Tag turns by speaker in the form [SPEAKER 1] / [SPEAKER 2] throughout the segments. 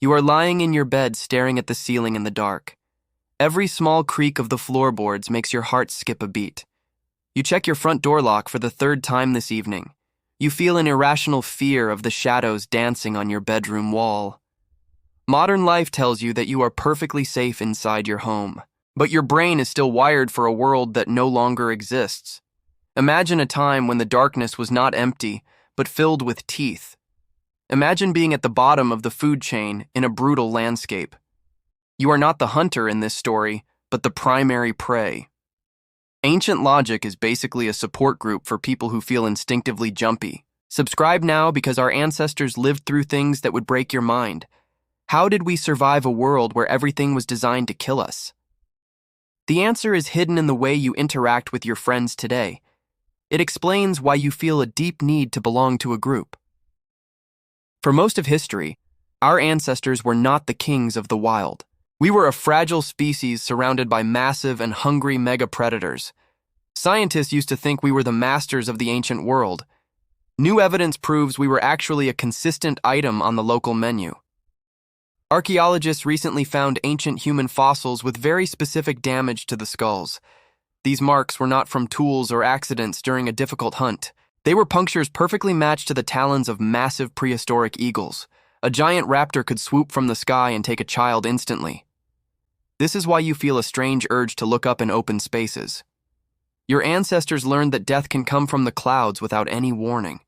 [SPEAKER 1] You are lying in your bed staring at the ceiling in the dark. Every small creak of the floorboards makes your heart skip a beat. You check your front door lock for the third time this evening. You feel an irrational fear of the shadows dancing on your bedroom wall. Modern life tells you that you are perfectly safe inside your home, but your brain is still wired for a world that no longer exists. Imagine a time when the darkness was not empty, but filled with teeth. Imagine being at the bottom of the food chain in a brutal landscape. You are not the hunter in this story, but the primary prey. Ancient Logic is basically a support group for people who feel instinctively jumpy. Subscribe now because our ancestors lived through things that would break your mind. How did we survive a world where everything was designed to kill us? The answer is hidden in the way you interact with your friends today. It explains why you feel a deep need to belong to a group. For most of history, our ancestors were not the kings of the wild. We were a fragile species surrounded by massive and hungry mega-predators. Scientists used to think we were the masters of the ancient world. New evidence proves we were actually a consistent item on the local menu. Archaeologists recently found ancient human fossils with very specific damage to the skulls. These marks were not from tools or accidents during a difficult hunt. They were punctures perfectly matched to the talons of massive prehistoric eagles. A giant raptor could swoop from the sky and take a child instantly. This is why you feel a strange urge to look up in open spaces. Your ancestors learned that death can come from the clouds without any warning.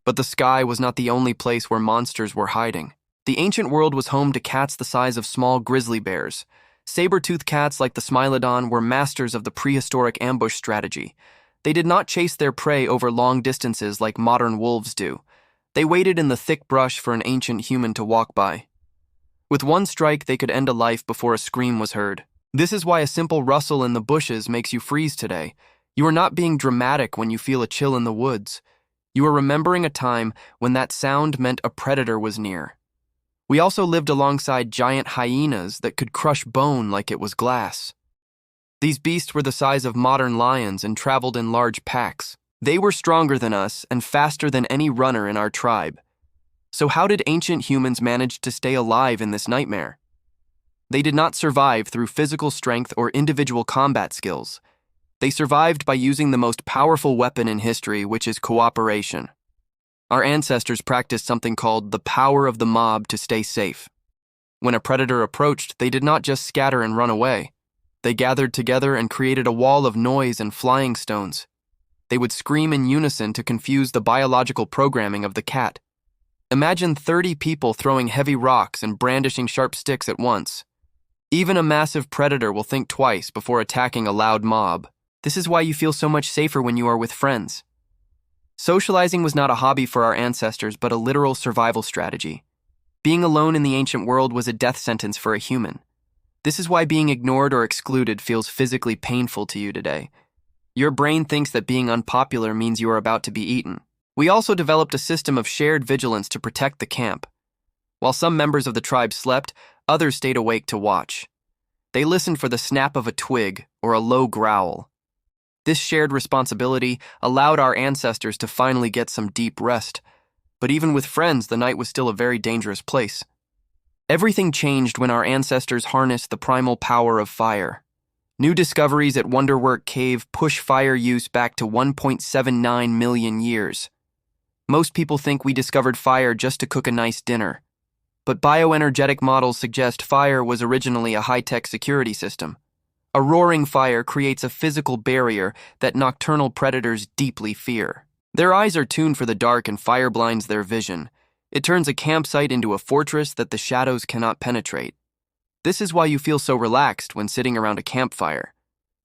[SPEAKER 1] But the sky was not the only place where monsters were hiding. The ancient world was home to cats the size of small grizzly bears. Saber-toothed cats like the Smilodon were masters of the prehistoric ambush strategy. They did not chase their prey over long distances like modern wolves do. They waited in the thick brush for an ancient human to walk by. With one strike, they could end a life before a scream was heard. This is why a simple rustle in the bushes makes you freeze today. You are not being dramatic when you feel a chill in the woods. You are remembering a time when that sound meant a predator was near. We also lived alongside giant hyenas that could crush bone like it was glass. These beasts were the size of modern lions and traveled in large packs. They were stronger than us and faster than any runner in our tribe. So how did ancient humans manage to stay alive in this nightmare? They did not survive through physical strength or individual combat skills. They survived by using the most powerful weapon in history, which is cooperation. Our ancestors practiced something called the power of the mob to stay safe. When a predator approached, they did not just scatter and run away. They gathered together and created a wall of noise and flying stones. They would scream in unison to confuse the biological programming of the cat. Imagine 30 people throwing heavy rocks and brandishing sharp sticks at once. Even a massive predator will think twice before attacking a loud mob. This is why you feel so much safer when you are with friends. Socializing was not a hobby for our ancestors, but a literal survival strategy. Being alone in the ancient world was a death sentence for a human. This is why being ignored or excluded feels physically painful to you today. Your brain thinks that being unpopular means you are about to be eaten. We also developed a system of shared vigilance to protect the camp. While some members of the tribe slept, others stayed awake to watch. They listened for the snap of a twig or a low growl. This shared responsibility allowed our ancestors to finally get some deep rest. But even with friends, the night was still a very dangerous place. Everything changed when our ancestors harnessed the primal power of fire. New discoveries at Wonderwork Cave push fire use back to 1.79 million years. Most people think we discovered fire just to cook a nice dinner. But bioenergetic models suggest fire was originally a high-tech security system. A roaring fire creates a physical barrier that nocturnal predators deeply fear. Their eyes are tuned for the dark and fire blinds their vision. It turns a campsite into a fortress that the shadows cannot penetrate. This is why you feel so relaxed when sitting around a campfire.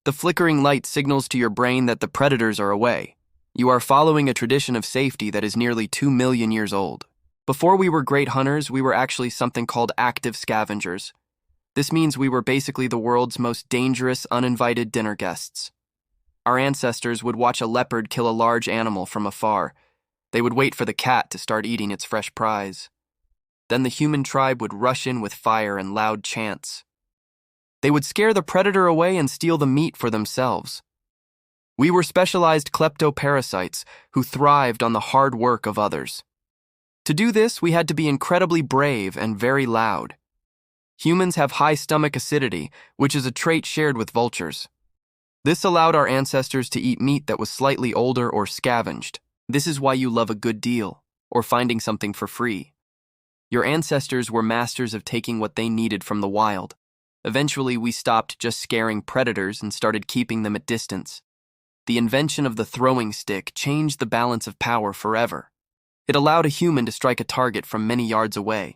[SPEAKER 1] The flickering light signals to your brain that the predators are away. You are following a tradition of safety that is nearly 2 million years old. Before we were great hunters, we were actually something called active scavengers. This means we were basically the world's most dangerous, uninvited dinner guests. Our ancestors would watch a leopard kill a large animal from afar. They would wait for the cat to start eating its fresh prize. Then the human tribe would rush in with fire and loud chants. They would scare the predator away and steal the meat for themselves. We were specialized kleptoparasites who thrived on the hard work of others. To do this, we had to be incredibly brave and very loud. Humans have high stomach acidity, which is a trait shared with vultures. This allowed our ancestors to eat meat that was slightly older or scavenged. This is why you love a good deal, or finding something for free. Your ancestors were masters of taking what they needed from the wild. Eventually, we stopped just scaring predators and started keeping them at distance. The invention of the throwing stick changed the balance of power forever. It allowed a human to strike a target from many yards away.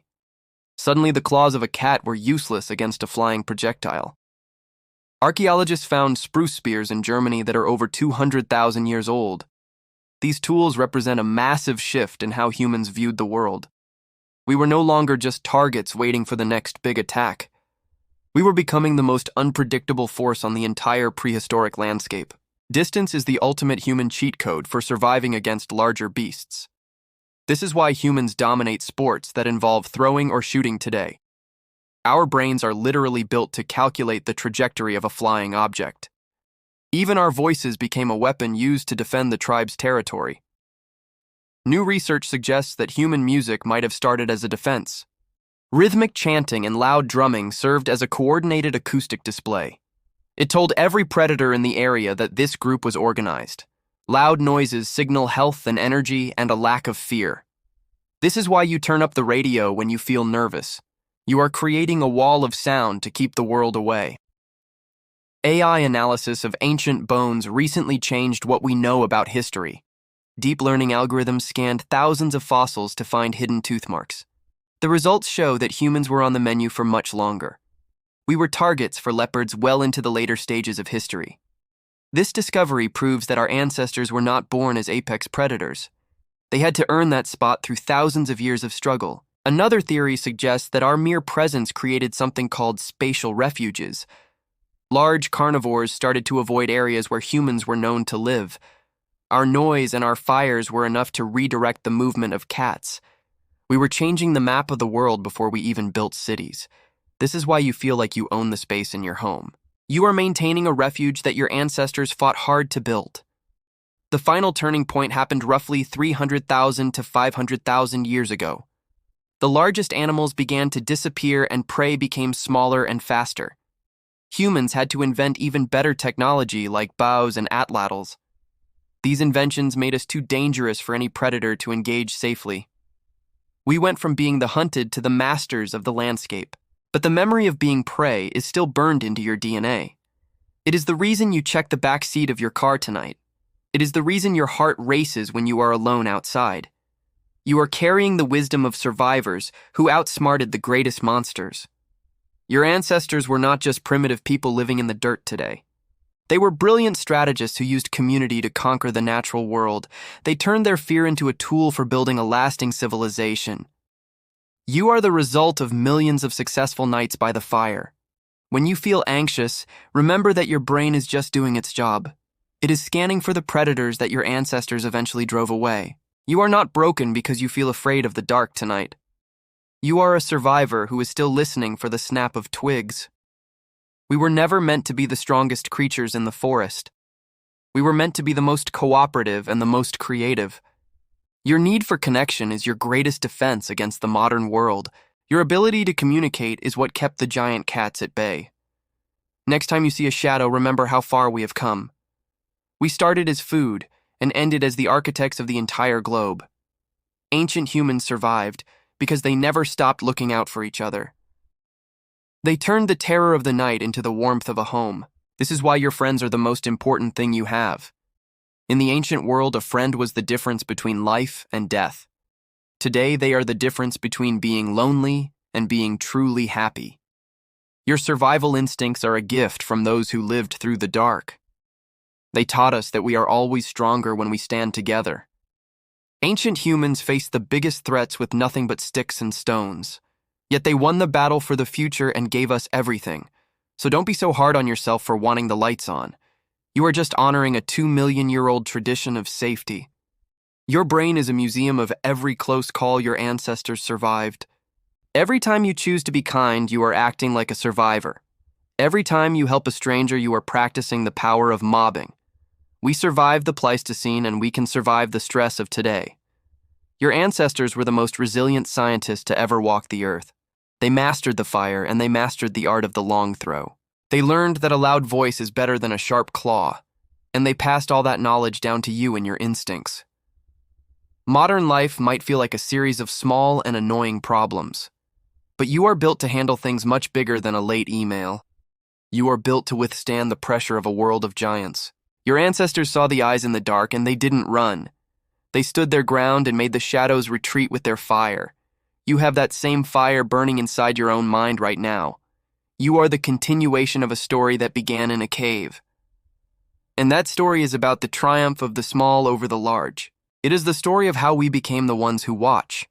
[SPEAKER 1] Suddenly, the claws of a cat were useless against a flying projectile. Archaeologists found spruce spears in Germany that are over 200,000 years old. These tools represent a massive shift in how humans viewed the world. We were no longer just targets waiting for the next big attack. We were becoming the most unpredictable force on the entire prehistoric landscape. Distance is the ultimate human cheat code for surviving against larger beasts. This is why humans dominate sports that involve throwing or shooting today. Our brains are literally built to calculate the trajectory of a flying object. Even our voices became a weapon used to defend the tribe's territory. New research suggests that human music might have started as a defense. Rhythmic chanting and loud drumming served as a coordinated acoustic display. It told every predator in the area that this group was organized. Loud noises signal health and energy and a lack of fear. This is why you turn up the radio when you feel nervous. You are creating a wall of sound to keep the world away. AI analysis of ancient bones recently changed what we know about history. Deep learning algorithms scanned thousands of fossils to find hidden tooth marks. The results show that humans were on the menu for much longer. We were targets for leopards well into the later stages of history. This discovery proves that our ancestors were not born as apex predators. They had to earn that spot through thousands of years of struggle. Another theory suggests that our mere presence created something called spatial refuges. Large carnivores started to avoid areas where humans were known to live. Our noise and our fires were enough to redirect the movement of cats. We were changing the map of the world before we even built cities. This is why you feel like you own the space in your home. You are maintaining a refuge that your ancestors fought hard to build. The final turning point happened roughly 300,000 to 500,000 years ago. The largest animals began to disappear and prey became smaller and faster. Humans had to invent even better technology like bows and atlatls. These inventions made us too dangerous for any predator to engage safely. We went from being the hunted to the masters of the landscape. But the memory of being prey is still burned into your DNA. It is the reason you check the back seat of your car tonight. It is the reason your heart races when you are alone outside. You are carrying the wisdom of survivors who outsmarted the greatest monsters. Your ancestors were not just primitive people living in the dirt today. They were brilliant strategists who used community to conquer the natural world. They turned their fear into a tool for building a lasting civilization. You are the result of millions of successful nights by the fire. When you feel anxious, remember that your brain is just doing its job. It is scanning for the predators that your ancestors eventually drove away. You are not broken because you feel afraid of the dark tonight. You are a survivor who is still listening for the snap of twigs. We were never meant to be the strongest creatures in the forest. We were meant to be the most cooperative and the most creative. Your need for connection is your greatest defense against the modern world. Your ability to communicate is what kept the giant cats at bay. Next time you see a shadow, remember how far we have come. We started as food and ended as the architects of the entire globe. Ancient humans survived because they never stopped looking out for each other. They turned the terror of the night into the warmth of a home. This is why your friends are the most important thing you have. In the ancient world, a friend was the difference between life and death. Today, they are the difference between being lonely and being truly happy. Your survival instincts are a gift from those who lived through the dark. They taught us that we are always stronger when we stand together. Ancient humans faced the biggest threats with nothing but sticks and stones. Yet they won the battle for the future and gave us everything. So don't be so hard on yourself for wanting the lights on. You are just honoring a 2-million-year-old tradition of safety. Your brain is a museum of every close call your ancestors survived. Every time you choose to be kind, you are acting like a survivor. Every time you help a stranger, you are practicing the power of mobbing. We survived the Pleistocene, and we can survive the stress of today. Your ancestors were the most resilient scientists to ever walk the earth. They mastered the fire, and they mastered the art of the long throw. They learned that a loud voice is better than a sharp claw, and they passed all that knowledge down to you and your instincts. Modern life might feel like a series of small and annoying problems, but you are built to handle things much bigger than a late email. You are built to withstand the pressure of a world of giants. Your ancestors saw the eyes in the dark, and they didn't run. They stood their ground and made the shadows retreat with their fire. You have that same fire burning inside your own mind right now. You are the continuation of a story that began in a cave. And that story is about the triumph of the small over the large. It is the story of how we became the ones who watch,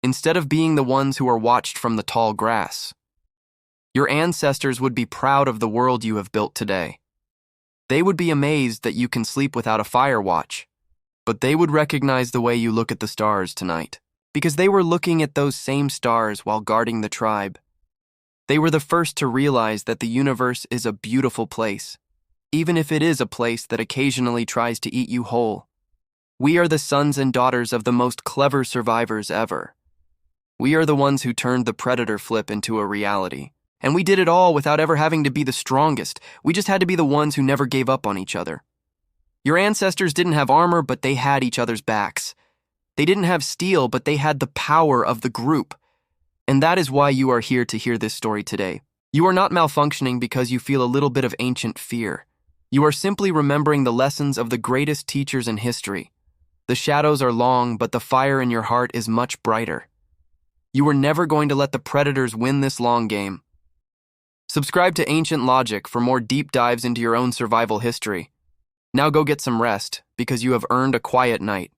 [SPEAKER 1] instead of being the ones who are watched from the tall grass. Your ancestors would be proud of the world you have built today. They would be amazed that you can sleep without a fire watch, but they would recognize the way you look at the stars tonight, because they were looking at those same stars while guarding the tribe. They were the first to realize that the universe is a beautiful place, even if it is a place that occasionally tries to eat you whole. We are the sons and daughters of the most clever survivors ever. We are the ones who turned the predator flip into a reality. And we did it all without ever having to be the strongest. We just had to be the ones who never gave up on each other. Your ancestors didn't have armor, but they had each other's backs. They didn't have steel, but they had the power of the group. And that is why you are here to hear this story today. You are not malfunctioning because you feel a little bit of ancient fear. You are simply remembering the lessons of the greatest teachers in history. The shadows are long, but the fire in your heart is much brighter. You are never going to let the predators win this long game. Subscribe to Ancient Logic for more deep dives into your own survival history. Now go get some rest, because you have earned a quiet night.